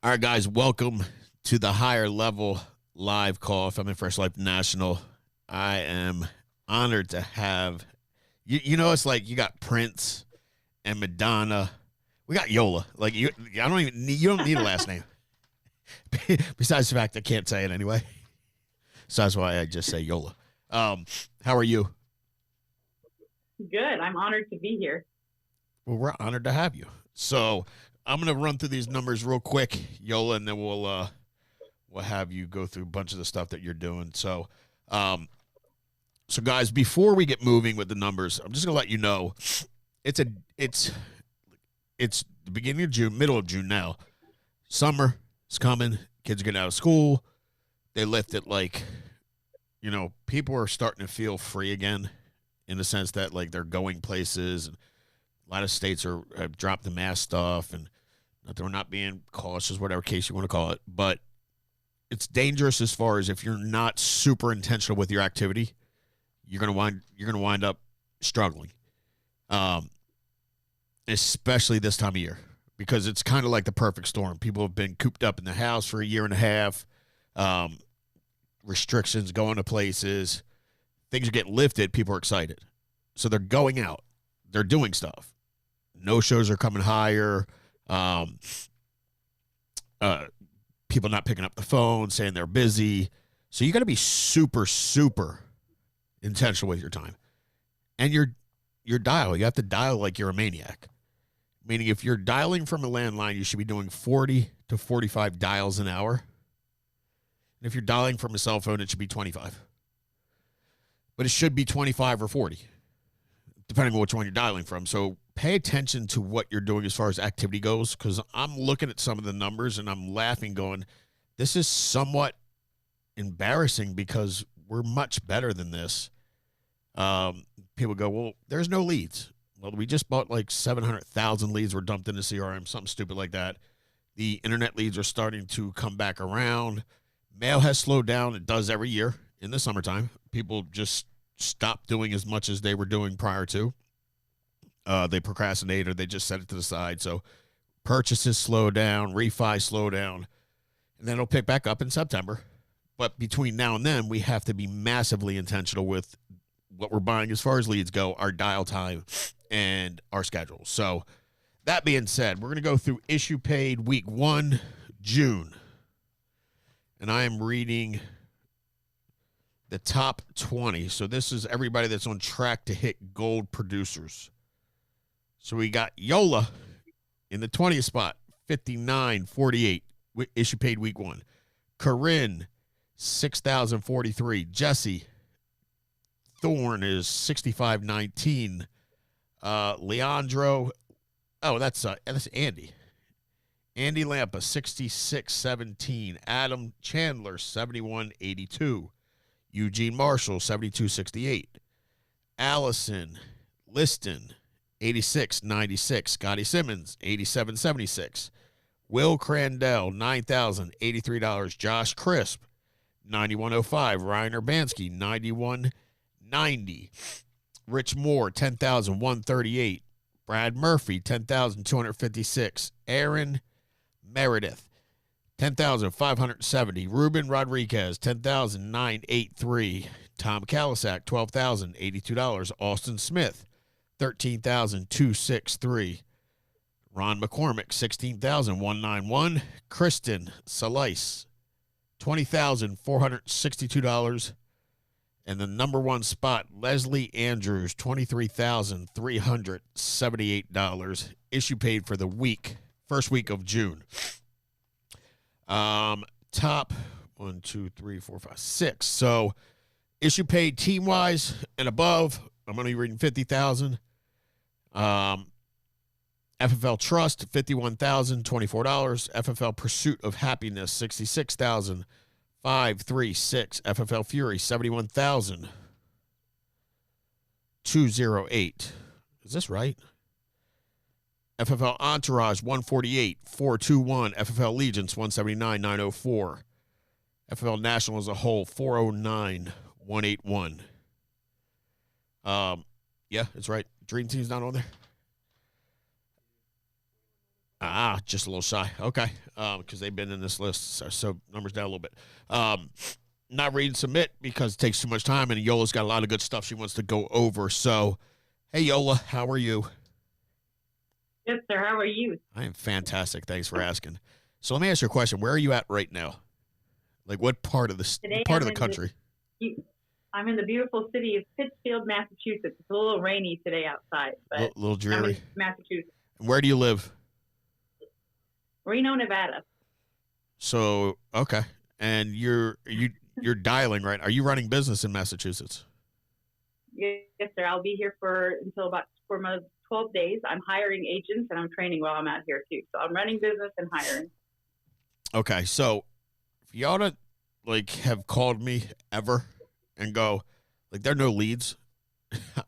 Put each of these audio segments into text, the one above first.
All right, guys, welcome to the Higher Level Live Call. If I'm in Fresh Life National, I am honored to have you. Know, it's like you got Prince and Madonna. We got Yolla. Like you, I don't even need. You don't need a last name. Besides the fact I can't say it anyway, so that's why I just say Yolla. How are you? Good. I'm honored to be here. Well, we're honored to have you. So I'm gonna run through these numbers real quick, Yola, and then we'll have you go through a bunch of the stuff that you're doing. Um, so guys, before we get moving with the numbers, I'm just gonna let you know it's a it's it's the beginning of June, middle of June now. Summer is coming. Kids are getting out of school. They lift it like, people are starting to feel free again, in the sense that like they're going places, and a lot of states have dropped the mask stuff, and they're not being cautious, whatever case you want to call it. But it's dangerous as far as if you're not super intentional with your activity, you're gonna wind up struggling, um, especially this time of year, because it's kind of like the perfect storm. People have been cooped up in the house for a year and a half. Um, Restrictions, going to places, things are getting lifted. People are excited, so they're going out, they're doing stuff. No shows are coming higher. Um, People not picking up the phone, saying they're busy. So you got to be super, super intentional with your time and your dial. You have to dial like you're a maniac. Meaning, if you're dialing from a landline, you should be doing 40 to 45 dials an hour. And if you're dialing from a cell phone, it should be 25. But it should be 25 or 40, depending on which one you're dialing from. So pay attention to what you're doing as far as activity goes, because I'm looking at some of the numbers and I'm laughing, going, this is somewhat embarrassing because we're much better than this. People go, well, there's no leads. Well, we just bought like 700,000 leads were dumped into CRM, something stupid like that. The internet leads are starting to come back around. Mail has slowed down. It does every year in the summertime. People just stop doing as much as they were doing prior to. They procrastinate, or they just set it to the side. So purchases slow down, refi slow down, and then it'll pick back up in September. But between now and then, we have to be massively intentional with what we're buying as far as leads go, our dial time, and our schedule. So that being said, we're going to go through issue paid week 1, June. And I am reading the top 20. So this is everybody that's on track to hit gold producers. So we got Yolla in the 20th spot, 59.48, issue paid week 1. Corinne, 6,043. Jesse Thorne is 65.19. Leandro, that's Andy. Andy Lampa, 66.17. Adam Chandler, 71.82. Eugene Marshall, 72.68. Allison Liston, 86.96. Scotty Simmons, 87.76. Will Crandell, $9,083. Josh Crisp, 91.05. Ryan Urbanski, 91.90. Rich Moore, 10,138. Brad Murphy, 10,256. Aaron Meredith, 10,570. Ruben Rodriguez, 10,983. Tom Kalisak, $12,082. Austin Smith, 13,263. Ron McCormick, 16,191. Kristen Salice, $20,462. And the number one spot, Leslie Andrews, $23,378. Issue paid for the first week of June. Top 1, 2, 3, 4, 5, 6. So issue paid team wise and above, I'm going to be reading 50,000. FFL Trust, $51,024. FFL Pursuit of Happiness, $66,536. FFL Fury, $71,208. Is this right? FFL Entourage, 148,421. FFL Legions, 179,904. FFL National as a whole, 409,181. Yeah, it's right. Dream Team's not on there. Just a little shy. Okay. Because they've been in this list. So numbers down a little bit. Um, Not ready to submit because it takes too much time, and Yolla's got a lot of good stuff she wants to go over. So, hey, Yolla, how are you? Yes, sir. How are you? I am fantastic. Thanks for asking. So let me ask you a question. Where are you at right now? Like what part of Today part of the country? I'm in the beautiful city of Pittsfield, Massachusetts. It's a little rainy today outside, but Little I'm dreary. in Massachusetts. And where do you live? Reno, Nevada. So okay, and you're dialing, right? Are you running business in Massachusetts? Yes, sir. I'll be here for until about for my 12 days. I'm hiring agents and I'm training while I'm out here too. So I'm running business and hiring. Okay, so if you ought to like have called me ever and go like there are no leads,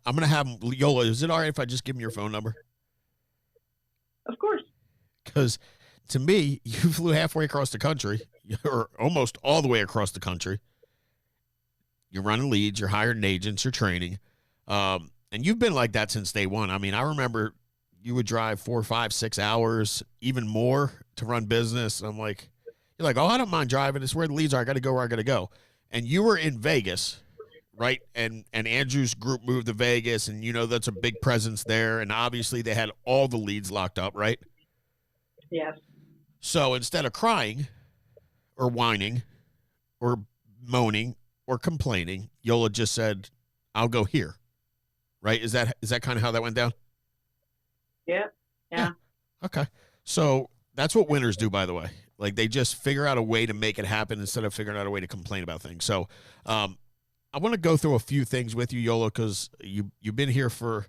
I'm gonna have Yolla. Is it all right if I just give him your phone number? Of course. Because to me, you flew halfway across the country, or almost all the way across the country. You're running leads, you're hiring agents, you're training, and you've been like that since day one. I mean, I remember you would drive 4, 5, 6 hours, even more, to run business. And I'm like, you're like, oh, I don't mind driving. It's where the leads are. I got to go where I got to go. And you were in Vegas, right? And Andrew's group moved to Vegas, and that's a big presence there. And obviously, they had all the leads locked up, right? Yes. So instead of crying or whining or moaning or complaining, Yolla just said, "I'll go here." Right? Is that kind of how that went down? Yeah. Yeah. Okay. So that's what winners do, by the way. Like they just figure out a way to make it happen instead of figuring out a way to complain about things. So I want to go through a few things with you, Yolla, because you've been here for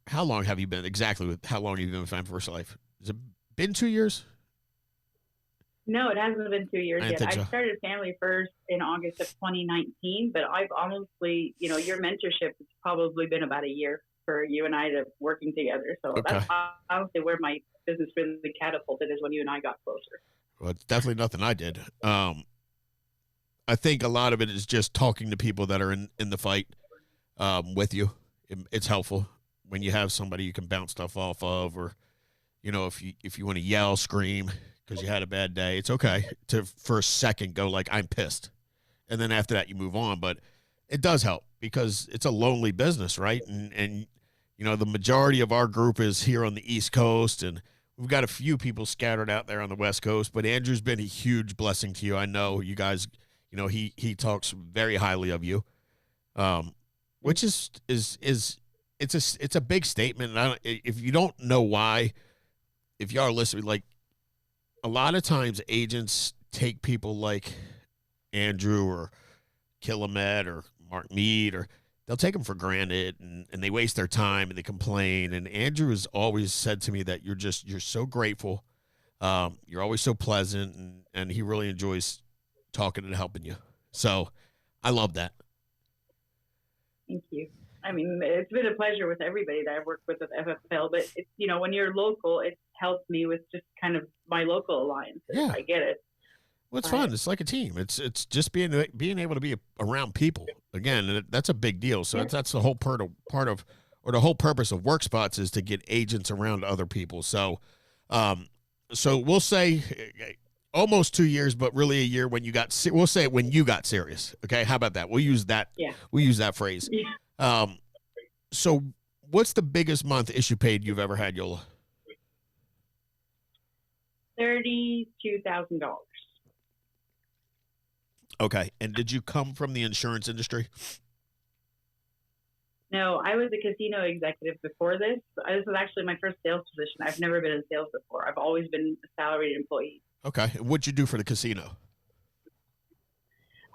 how long have you been exactly? With how long have you been with Fan First Life? Has it been 2 years? No, it hasn't been 2 years I didn't yet. think I so. started Family First in August of 2019, but I've honestly, your mentorship has probably been about a year for you and I to working together. So Okay. that's honestly where my business really catapulted is when you and I got closer. Well, it's definitely nothing I did. I think a lot of it is just talking to people that are in the fight with you. It's helpful when you have somebody you can bounce stuff off of, or if you want to yell, scream because you had a bad day, it's okay to for a second go like I'm pissed, and then after that you move on. But it does help because it's a lonely business, right? And the majority of our group is here on the East Coast, and we've got a few people scattered out there on the West Coast. But Andrew's been a huge blessing to you. I know you guys. He talks very highly of you, which is it's a big statement. And if you don't know why, if you are listening, like a lot of times agents take people like Andrew or Killamet or Mark Mead, or they'll take them for granted, and they waste their time and they complain. And Andrew has always said to me that you're so grateful. You're always so pleasant, and he really enjoys talking and helping you. So I love that. Thank you. I mean, it's been a pleasure with everybody that I've worked with FFL, but it's, when you're local, it helps me with just kind of my local alliances. Yeah. I get it. Well, it's fun. It's like a team. It's just being able to be around people again, and that's a big deal. So that's the whole part of or the whole purpose of work spots is to get agents around other people. So, so we'll say almost 2 years, but really a year when you got. We'll say when you got serious. Okay, how about that? We'll use that. Yeah. We'll use that phrase. Yeah. So what's the biggest month issue paid you've ever had, Yolla? $32,000. Okay. And did you come from the insurance industry? No, I was a casino executive before this. This was actually my first sales position. I've never been in sales before. I've always been a salaried employee. Okay. What'd you do for the casino?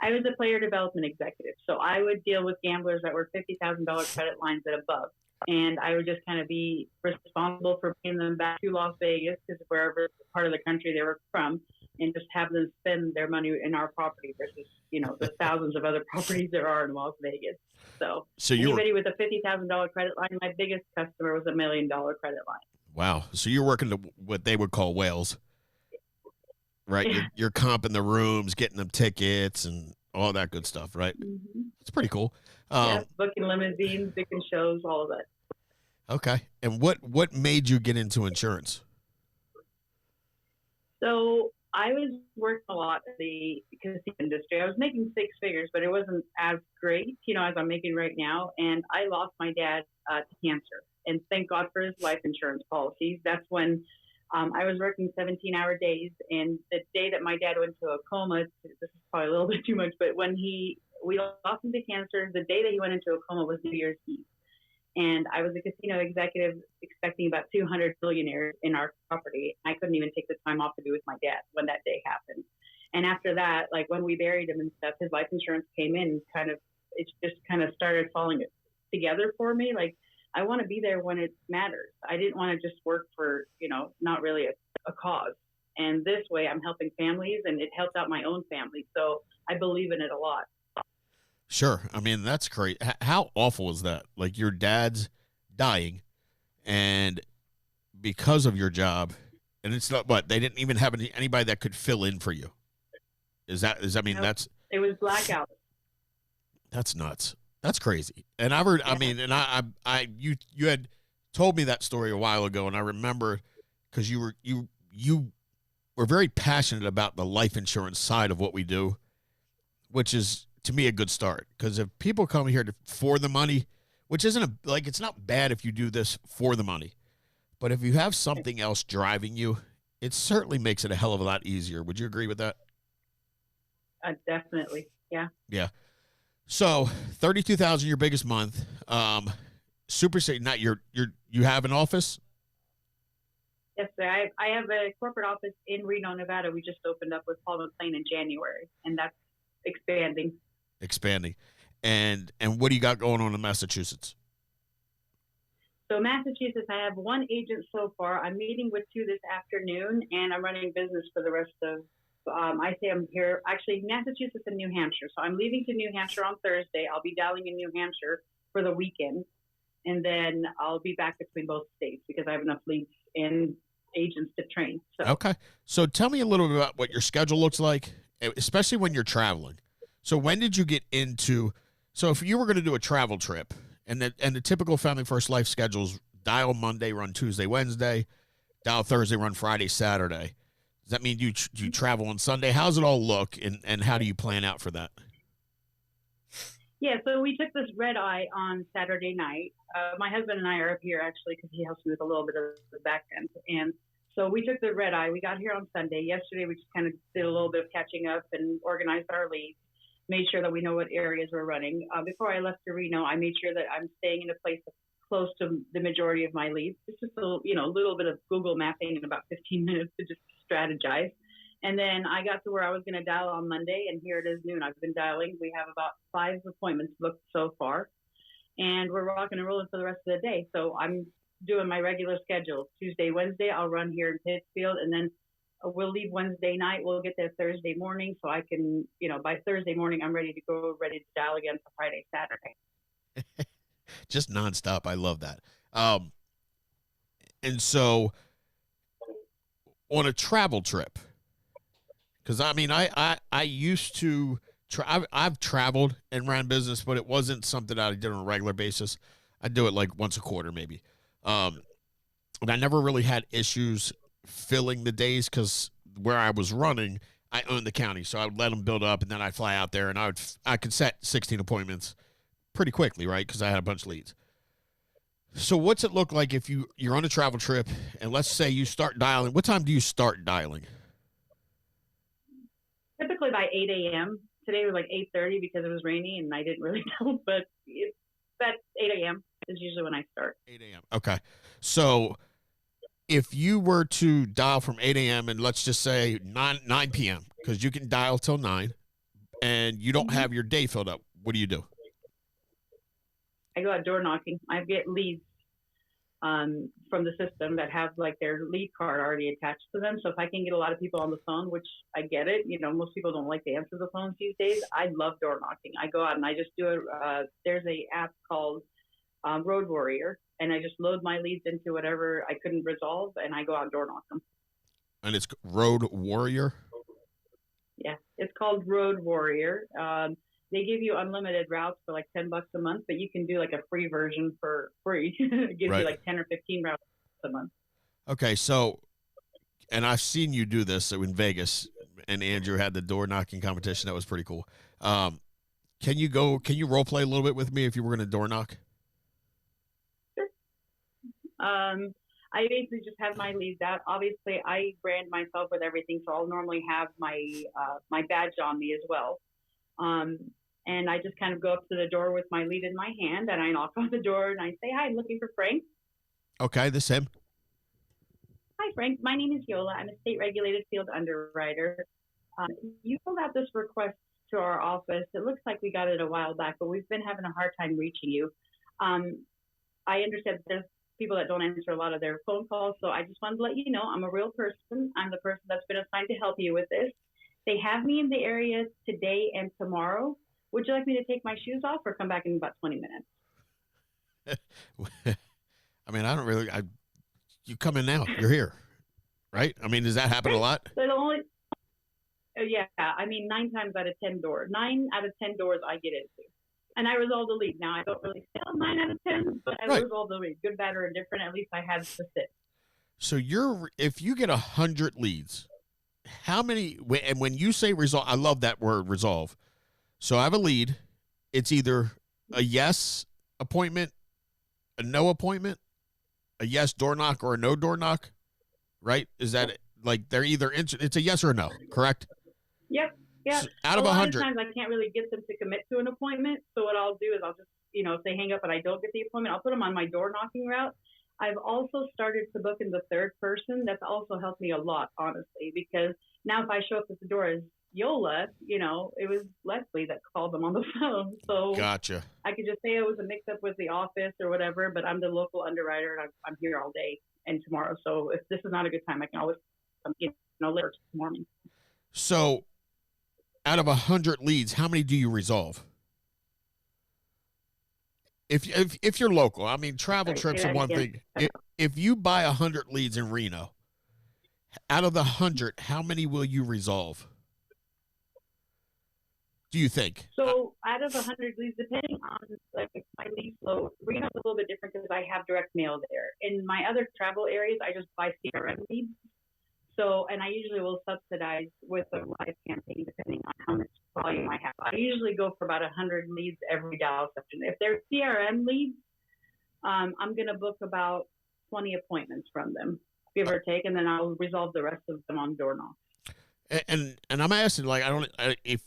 I was a player development executive. So I would deal with gamblers that were $50,000 credit lines and above. And I would just kind of be responsible for bringing them back to Las Vegas, because wherever part of the country they were from, and just have them spend their money in our property versus, the thousands of other properties there are in Las Vegas. So anybody with a $50,000 credit line, my biggest customer was $1 million credit line. Wow. So you're working to what they would call whales, right? Yeah. You're comping the rooms, getting them tickets and all that good stuff, right? Mm-hmm. It's pretty cool. Booking limousines, booking shows, all of that. Okay. And what made you get into insurance? So I was working a lot in the casino industry. I was making six figures, but it wasn't as great, as I'm making right now. And I lost my dad to cancer. And thank God for his life insurance policies. That's when I was working 17-hour days. And the day that my dad went into a coma, this is probably a little bit too much, but when we lost him to cancer, the day that he went into a coma was New Year's Eve. And I was a casino executive expecting about 200 billionaires in our property. I couldn't even take the time off to be with my dad when that day happened. And after that, like when we buried him and stuff, his life insurance came in it just kind of started falling together for me. Like I want to be there when it matters. I didn't want to just work for, not really a cause. And this way I'm helping families and it helped out my own family. So I believe in it a lot. Sure. I mean, that's great. How awful is that? Like your dad's dying, and because of your job, and it's not what they didn't even have anybody that could fill in for you. I mean, Nope. It was blackout. that's nuts. That's crazy. And I've heard, Yeah. I mean, and you had told me that story a while ago, and I remember because you were very passionate about the life insurance side of what we do, which is to me a good start. Because if people come here for the money, which isn't it's not bad if you do this for the money, but if you have something else driving you, it certainly makes it a hell of a lot easier. Would you agree with that? Definitely. Yeah. Yeah. So 32,000, your biggest month. Super State. Not you have an office. Yes, sir. I have a corporate office in Reno, Nevada. We just opened up with Paul McLean in January, and that's expanding. And what do you got going on in Massachusetts? So Massachusetts, I have one agent so far. I'm meeting with two this afternoon, and I'm running business for the rest of. I say I'm here actually Massachusetts and New Hampshire. So I'm leaving to New Hampshire on Thursday. I'll be dialing in New Hampshire for the weekend, and then I'll be back between both states because I have enough leads and agents to train. So Okay. So tell me a little bit about what your schedule looks like, especially when you're traveling. So when did you get into? So if you were going to do a travel trip, and the typical Family First Life schedules, dial Monday, run Tuesday, Wednesday, dial Thursday, run Friday, Saturday. Does that mean you travel on Sunday? How does it all look, and how do you plan out for that? Yeah, so we took this red eye on Saturday night. My husband and I are up here actually because he helps me with a little bit of the back end. And so we took the red eye. We got here on Sunday. Yesterday, we just kind of did a little bit of catching up and organized our leads, made sure that we know what areas we're running. Before I left to Reno, I made sure that I'm staying in a place close to the majority of my leads. It's just a little bit of Google mapping in about 15 minutes to just strategize. And then I got to where I was going to dial on Monday, and here it is noon. I've been dialing. We have about 5 appointments booked so far, and we're rocking and rolling for the rest of the day. So I'm doing my regular schedule. Tuesday, Wednesday, I'll run here in Pittsfield, and then we'll leave Wednesday night. We'll get there Thursday morning, so I can, by Thursday morning, I'm ready to go, ready to dial again for Friday, Saturday. Just nonstop. I love that. And so on a travel trip, because I mean, I used to I've traveled and ran business, but it wasn't something that I did on a regular basis. I do it like once a quarter, maybe. And I never really had issues filling the days because where I was running, I owned the county, so I would let them build up, and then I'd fly out there, and I could set 16 appointments pretty quickly, right? Because I had a bunch of leads. So what's it look like if you're on a travel trip, and let's say you start dialing? What time do you start dialing? Typically by 8 a.m. Today was like 8:30 because it was rainy and I didn't really know, but that's 8 a.m. is usually when I start. 8 a.m. Okay. So if you were to dial from 8 a.m. and let's just say 9 p.m., because you can dial till 9 and you don't have your day filled up, what do you do? I go out door knocking. I get leads from the system that have like their lead card already attached to them. So if I can get a lot of people on the phone, which I get it, most people don't like to answer the phones these days. I love door knocking. I go out and I just do it. There's a app called Road Warrior, and I just load my leads into whatever I couldn't resolve, and I go out and door knock them. And it's Road Warrior? Yeah, it's called Road Warrior. They give you unlimited routes for like $10 a month, but you can do like a free version for free. It gives Right. you like 10 or 15 routes a month. Okay, so and I've seen you do this in Vegas, and Andrew had the door knocking competition. That was pretty cool. Can you role play a little bit with me if you were going to door knock? I basically just have my leads out. Obviously, I brand myself with everything, so I'll normally have my badge on me as well. Um, and I just kind of go up to the door with my lead in my hand, and I knock on the door and I say, "Hi, I'm looking for Frank." Okay, this him. "Hi, Frank. My name is Yolla. I'm a state-regulated field underwriter. Um, you filled out this request to our office. It looks like we got it a while back, but we've been having a hard time reaching you. Um, I understand that there's people that don't answer a lot of their phone calls, so I just wanted to let you know I'm a real person. I'm the person that's been assigned to help you with this. They have me in the area today and tomorrow. Would you like me to take my shoes off or come back in about 20 minutes?" I mean, I don't really. You come in now. You're here, right? I mean, does that happen a lot? So the only, yeah, I mean, 9 out of 10 doors I get into. And I resolve the lead. Now, I don't really sell 9 out of 10, but I resolve the lead. Good, bad, or indifferent. At least I have to sit. So if you get 100 leads, how many? And when you say resolve, I love that word resolve. So I have a lead. It's either a yes appointment, a no appointment, a yes door knock, or a no door knock, right? Is that like they're either it's a yes or a no, correct? Yep. Yeah. So out of a lot 100, of times I can't really get them to commit to an appointment. So what I'll do is I'll just, if they hang up and I don't get the appointment, I'll put them on my door knocking route. I've also started to book in the third person. That's also helped me a lot, honestly, because now if I show up at the door as Yolla, it was Leslie that called them on the phone. So gotcha. I could just say it was a mix up with the office or whatever, but I'm the local underwriter and I'm here all day and tomorrow. So if this is not a good time, I can always come, later tomorrow morning. So out of 100 leads, how many do you resolve? If you're local, I mean, travel trips are one thing. If you buy 100 leads in Reno, out of the 100, how many will you resolve? Do you think? So out of 100 leads, depending on like my lead flow, Reno's a little bit different because I have direct mail there. In my other travel areas, I just buy CRM leads. So, and I usually will subsidize with a live campaign depending on how much volume I have. I usually go for about 100 leads every dial session. If they're CRM leads, I'm going to book about 20 appointments from them, give or take, and then I'll resolve the rest of them on door knocks. And I'm asking, like, if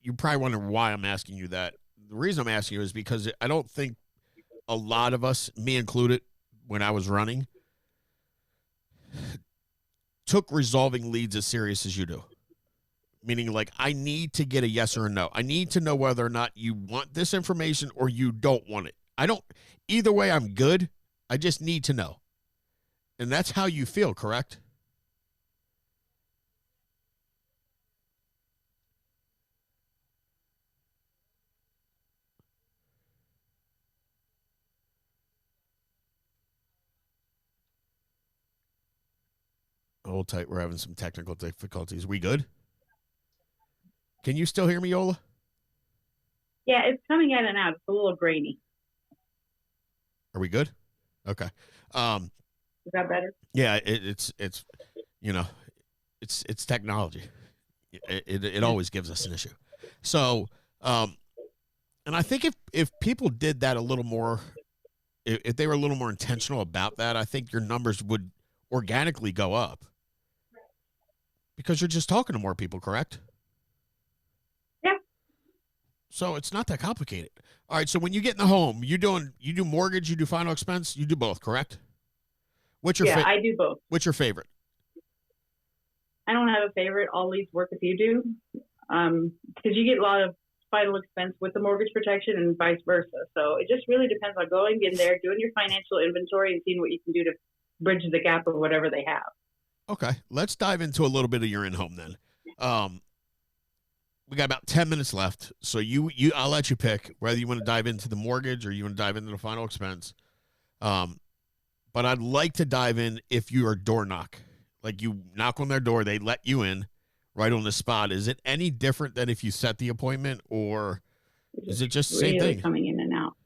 you probably wonder why I'm asking you that. The reason I'm asking you is because I don't think a lot of us, me included, when I was running, took resolving leads as serious as you do. Meaning, like, I need to get a yes or a no. I need to know whether or not you want this information or you don't want it. Either way, I'm good. I just need to know. And that's how you feel, correct? Hold tight. We're having some technical difficulties. We good? Can you still hear me, Yolla? Yeah, it's coming in and out. It's a little grainy. Are we good? Okay. Is that better? Yeah, it's it's technology. It always gives us an issue. So, and I think if people did that a little more, if they were a little more intentional about that, I think your numbers would organically go up. Because you're just talking to more people, correct? Yeah. So it's not that complicated. All right. So when you get in the home, you do mortgage, you do final expense, you do both, correct? What's your I do both. What's your favorite? I don't have a favorite. All leads work if you do, because you get a lot of final expense with the mortgage protection and vice versa. So it just really depends on going in there, doing your financial inventory, and seeing what you can do to bridge the gap of whatever they have. Okay, let's dive into a little bit of your in-home then. We got about 10 minutes left, so I'll let you pick whether you want to dive into the mortgage or you want to dive into the final expense. But I'd like to dive in if you are door knock. Like you knock on their door, they let you in right on the spot. Is it any different than if you set the appointment, or is it just the same thing? Coming in and out.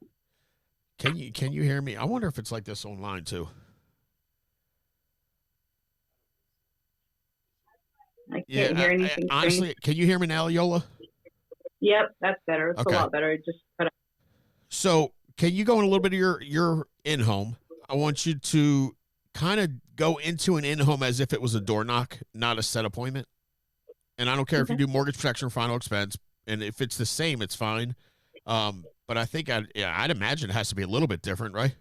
Can you hear me? I wonder if it's like this online too. I can't Yeah, hear anything strange. honestly, can you hear me now, Yola? Yep, that's better. It's a Okay. lot better. It just cut out. So, can you go in a little bit of your in home? I want you to kind of go into an in home as if it was a door knock, not a set appointment. And I don't care if you Okay. do mortgage protection or final expense, and if it's the same, it's fine. But I think I'd imagine it has to be a little bit different, right?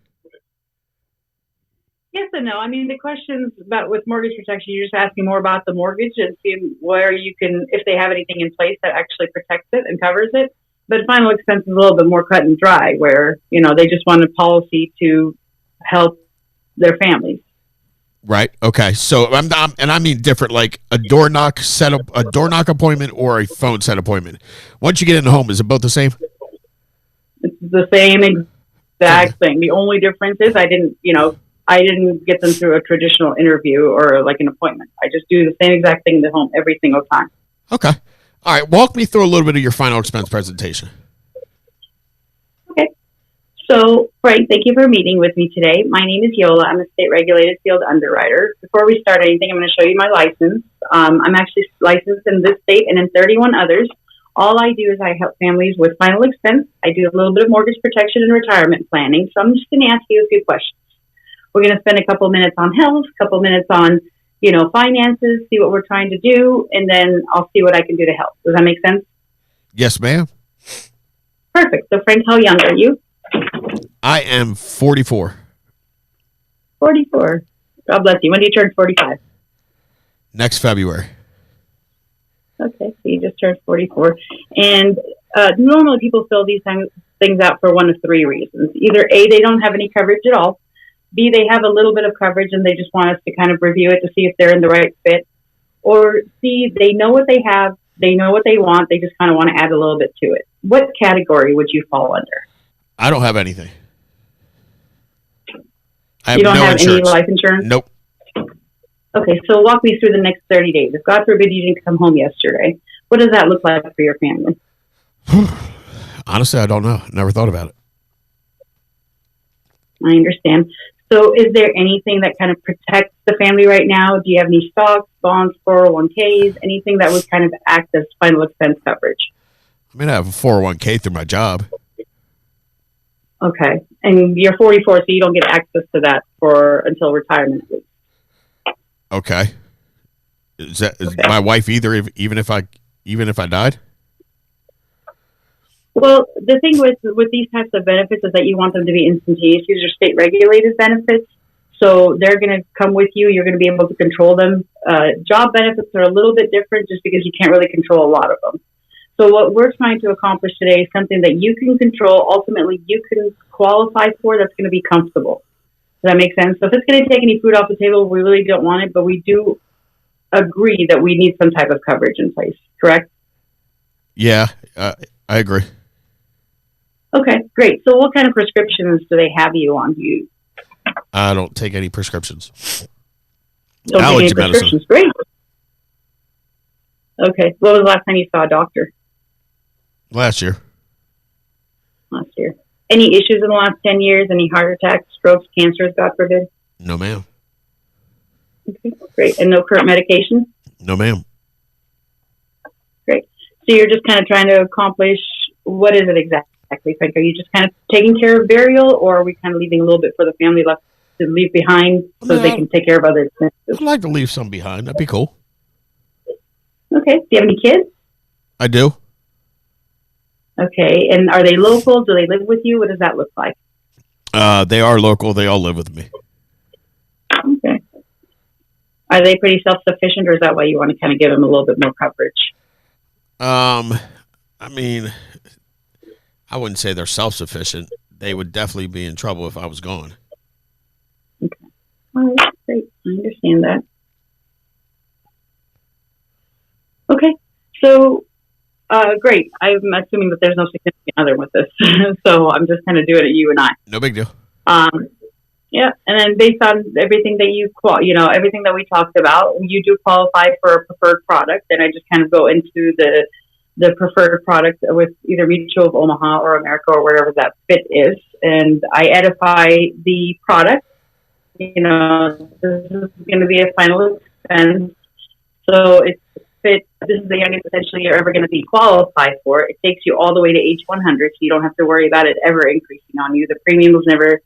Yes and no. I mean, the questions about with mortgage protection, you're just asking more about the mortgage and seeing where you can, if they have anything in place that actually protects it and covers it. But final expense is a little bit more cut and dry, where they just want a policy to help their families. Right. Okay. So and I mean different, like a door knock setup, a door knock appointment, or a phone set appointment. Once you get in the home, is it both the same? It's the same Okay. exact thing. The only difference is I didn't get them through a traditional interview or like an appointment. I just do the same exact thing in the home every single time. Okay. All right. Walk me through a little bit of your final expense presentation. Okay. So, Frank, thank you for meeting with me today. My name is Yolla. I'm a state-regulated field underwriter. Before we start anything, I'm going to show you my license. I'm actually licensed in this state and in 31 others. All I do is I help families with final expense. I do a little bit of mortgage protection and retirement planning. So I'm just going to ask you a few questions. We're going to spend a couple minutes on health, a couple minutes on, finances, see what we're trying to do, and then I'll see what I can do to help. Does that make sense? Yes, ma'am. Perfect. So, Frank, how young are you? I am 44. 44. God bless you. When do you turn 45? Next February. Okay, so you just turned 44. And normally people fill these things out for one of three reasons. Either A, they don't have any coverage at all. B, they have a little bit of coverage and they just want us to kind of review it to see if they're in the right fit. Or C, they know what they have, they know what they want, they just kind of want to add a little bit to it. What category would you fall under? I don't have anything. I have You don't no have insurance. any life insurance? Nope. Okay, so walk me through the next 30 days. If God forbid you didn't come home yesterday, what does that look like for your family? Honestly, I don't know. Never thought about it. I understand. So is there anything that kind of protects the family right now? Do you have any stocks, bonds, 401ks, anything that would kind of act as final expense coverage? I mean, I have a 401k through my job. Okay. And you're 44, so you don't get access to that until retirement. Okay. Is Okay. my wife either? Even if I died? Well, the thing with these types of benefits is that you want them to be instantaneous. These are state regulated benefits, so they're going to come with you. You're going to be able to control them. Job benefits are a little bit different, just because you can't really control a lot of them. So what we're trying to accomplish today is something that you can control. Ultimately, you can qualify for. That's going to be comfortable. Does that make sense? So if it's going to take any food off the table, we really don't want it, but we do agree that we need some type of coverage in place. Correct? Yeah, I agree. Okay, great. So what kind of prescriptions do they have you on? Do you I don't take any prescriptions. don't take any prescriptions? Great. Okay. When was the last time you saw a doctor? Last year. Last year. Any issues in the last 10 years? Any heart attacks, strokes, cancers, God forbid? No, ma'am. Okay, great. And no current medication? No, ma'am. Great. So you're just kind of trying to accomplish, what is it exactly, Frank? Are you just kind of taking care of burial, or are we kind of leaving a little bit for the family left to leave behind so they can take care of other expenses? I'd like to leave some behind. That'd be cool. Okay. Do you have any kids? I do. Okay. And are they local? Do they live with you? What does that look like? They are local. They all live with me. Okay. Are they pretty self-sufficient, or is that why you want to kind of give them a little bit more coverage? I mean, I wouldn't say they're self-sufficient. They would definitely be in trouble if I was gone. Okay. All right. Great. I understand that. Okay. So, great. I'm assuming that there's no significant other with this. So I'm just kind of doing it, you and I. No big deal. Yeah. And then based on everything that everything that we talked about, you do qualify for a preferred product. And I just kind of go into the preferred product with either Mutual of Omaha or America or wherever that fit is. And I edify the product. This is going to be a final expense. So it's this is the youngest essentially you're ever going to be qualified for. It takes you all the way to age 100, so you don't have to worry about it ever increasing on you. The premium is never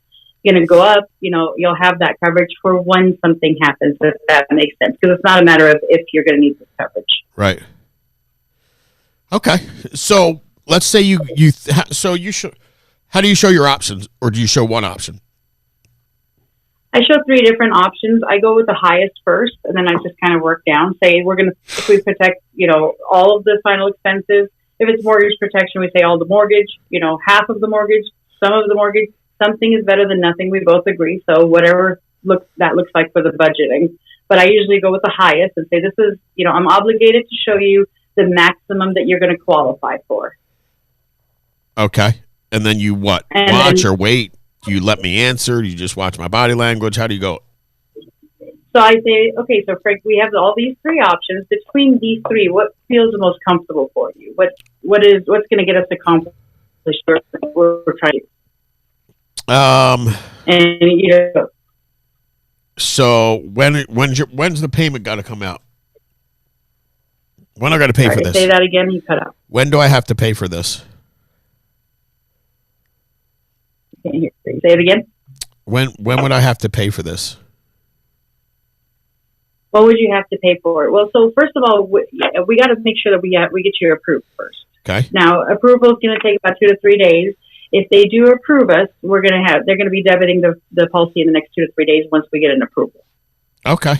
going to go up. You'll have that coverage for when something happens, if that makes sense, because it's not a matter of if you're going to need this coverage. Right. Okay. So let's say you show. How do you show your options, or do you show one option? I show 3 different options. I go with the highest first, and then I just kind of work down. Say if we protect, all of the final expenses. If it's mortgage protection, we say all the mortgage, half of the mortgage, some of the mortgage. Something is better than nothing. We both agree. So whatever that looks like for the budgeting. But I usually go with the highest and say, this is, I'm obligated to show you the maximum that you're going to qualify for. Okay. And then you what? And watch or wait? Do you let me answer? Do you just watch my body language? How do you go? So I say, okay, so Frank, we have all these 3 options. Between these 3, what feels the most comfortable for you? What's going to get us accomplished? We're trying to. And So when's the payment got to come out? When I got to pay for this? Say that again. You cut out. When do I have to pay for this? Say it again. When would I have to pay for this? What would you have to pay for it? Well, so first of all, we got to make sure that we get you approved first. Okay. Now, approval is going to take about 2 to 3 days. If they do approve us, they're going to be debiting the policy in the next 2 to 3 days once we get an approval. Okay.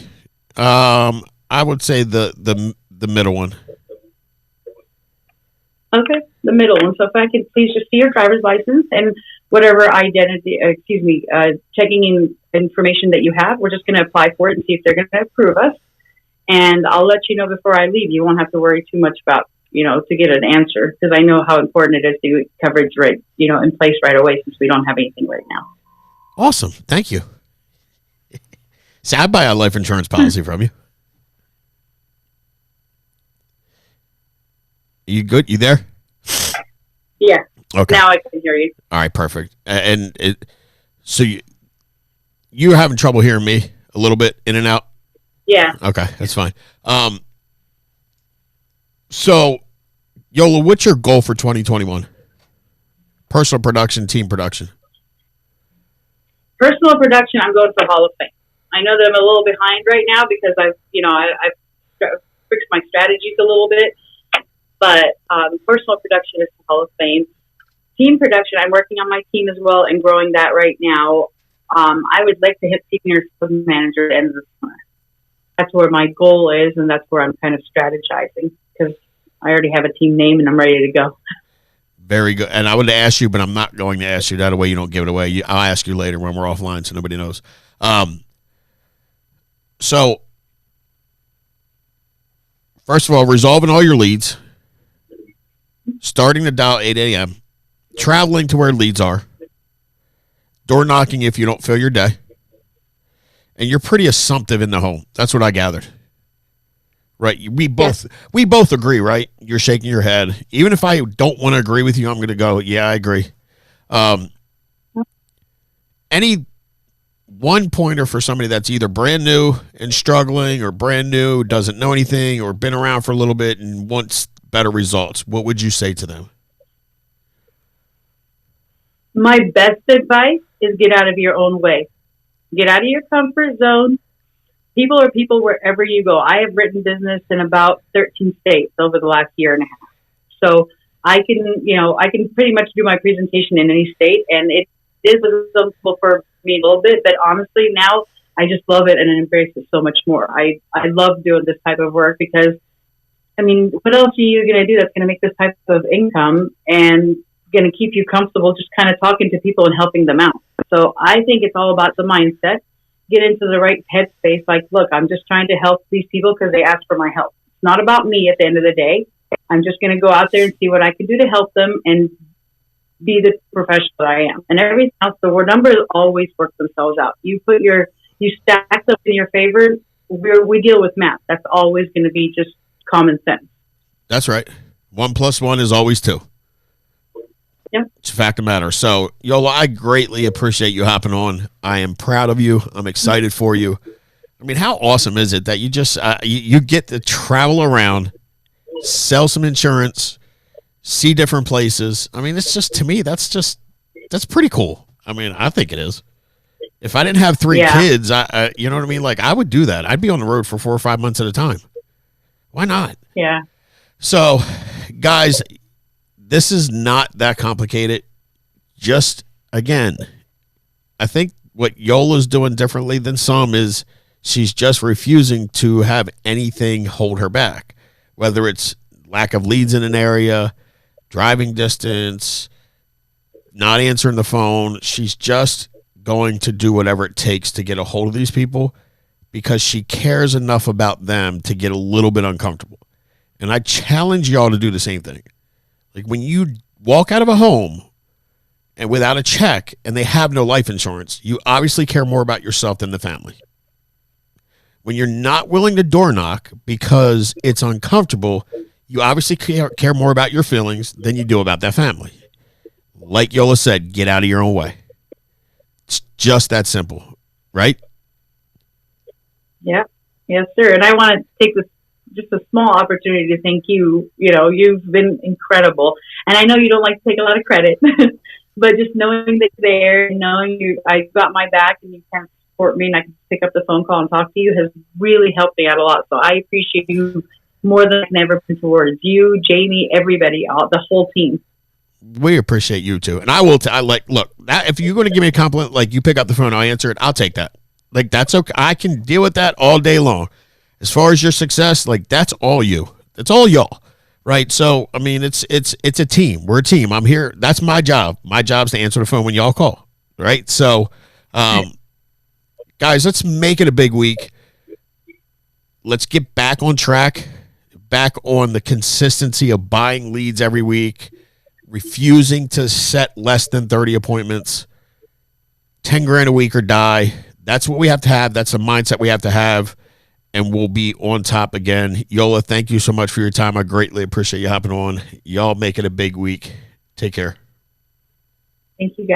I would say the middle one. Okay, the middle one. So if I could please just see your driver's license and whatever checking in information that you have, we're just going to apply for it and see if they're going to approve us. And I'll let you know before I leave. You won't have to worry too much about, to get an answer, because I know how important it is to get coverage right, in place right away, since we don't have anything right now. Awesome. Thank you. See, I'd buy a life insurance policy from you. You good? You there? Yeah. Okay. Now I can hear you. All right, perfect. So you're having trouble hearing me a little bit in and out? Yeah. Okay, that's fine. So, Yolla, what's your goal for 2021? Personal production, team production. Personal production, I'm going for Hall of Fame. I know that I'm a little behind right now because I've fixed my strategies a little bit. But personal production is the Hall of Fame. Team production, I'm working on my team as well and growing that right now. I would like to hit senior manager at the end of the summer. That's where my goal is, and that's where I'm kind of strategizing, because I already have a team name and I'm ready to go. Very good. And I would ask you, but I'm not going to ask you. That way you don't give it away. I'll ask you later when we're offline so nobody knows. So, first of all, resolving all your leads. Starting to dial 8 a.m., traveling to where leads are, door knocking if you don't fill your day, and you're pretty assumptive in the home. That's what I gathered. Right? We both agree, right? You're shaking your head. Even if I don't want to agree with you, I'm going to go, yeah, I agree. Any one pointer for somebody that's either brand new and struggling, or brand new, doesn't know anything, or been around for a little bit and wants better results, what would you say to them? My best advice is get out of your own way. Get out of your comfort zone. People are people wherever you go. I have written business in about 13 states over the last year and a half. So I can pretty much do my presentation in any state, and it is uncomfortable for me a little bit, but honestly now I just love it and embrace it so much more. I love doing this type of work because, what else are you going to do that's going to make this type of income and going to keep you comfortable just kind of talking to people and helping them out? So I think it's all about the mindset. Get into the right headspace. Like, look, I'm just trying to help these people because they asked for my help. It's not about me at the end of the day. I'm just going to go out there and see what I can do to help them and be the professional that I am. And everything else, the numbers always work themselves out. You stack them in your favor. We deal with math. That's always going to be just common sense. That's right. 1 + 1 is always 2. Yep. It's a fact of the matter. So, Yolla, I greatly appreciate you hopping on. I am proud of you. I'm excited for you. I mean, how awesome is it that you just you get to travel around, sell some insurance, see different places? I mean, it's just, to me, that's pretty cool. I mean, I think it is. If I didn't have three Yeah. kids, you know what I mean? Like, I would do that. I'd be on the road for 4 or 5 months at a time. Why not? Yeah. So, guys, this is not that complicated. Just, again, I think what Yola's doing differently than some is she's just refusing to have anything hold her back, whether it's lack of leads in an area, driving distance, not answering the phone. She's just going to do whatever it takes to get a hold of these people because she cares enough about them to get a little bit uncomfortable. And I challenge y'all to do the same thing. Like, when you walk out of a home and without a check and they have no life insurance, you obviously care more about yourself than the family. When you're not willing to door knock because it's uncomfortable, you obviously care more about your feelings than you do about that family. Like Yolla said, get out of your own way. It's just that simple, right? Yeah. Yes, sir. And I want to take this just a small opportunity to thank you. You know, you've been incredible. And I know you don't like to take a lot of credit, but just knowing that you're there, knowing I got my back and you can support me and I can pick up the phone call and talk to you has really helped me out a lot. So I appreciate you more than I can ever put into words. You, Jamie, everybody, the whole team. We appreciate you too. And I will look, that if you're going to give me a compliment, like you pick up the phone, I'll answer it. I'll take that. Like, that's okay. I can deal with that all day long. As far as your success, like, that's all you. It's all y'all. Right? So, I mean, it's a team. We're a team. I'm here. That's my job. My job is to answer the phone when y'all call. Right? So, guys, let's make it a big week. Let's get back on track, back on the consistency of buying leads every week, refusing to set less than 30 appointments, 10 grand a week or die. That's what we have to have. That's the mindset we have to have, and we'll be on top again. Yolla, thank you so much for your time. I greatly appreciate you hopping on. Y'all make it a big week. Take care. Thank you, guys.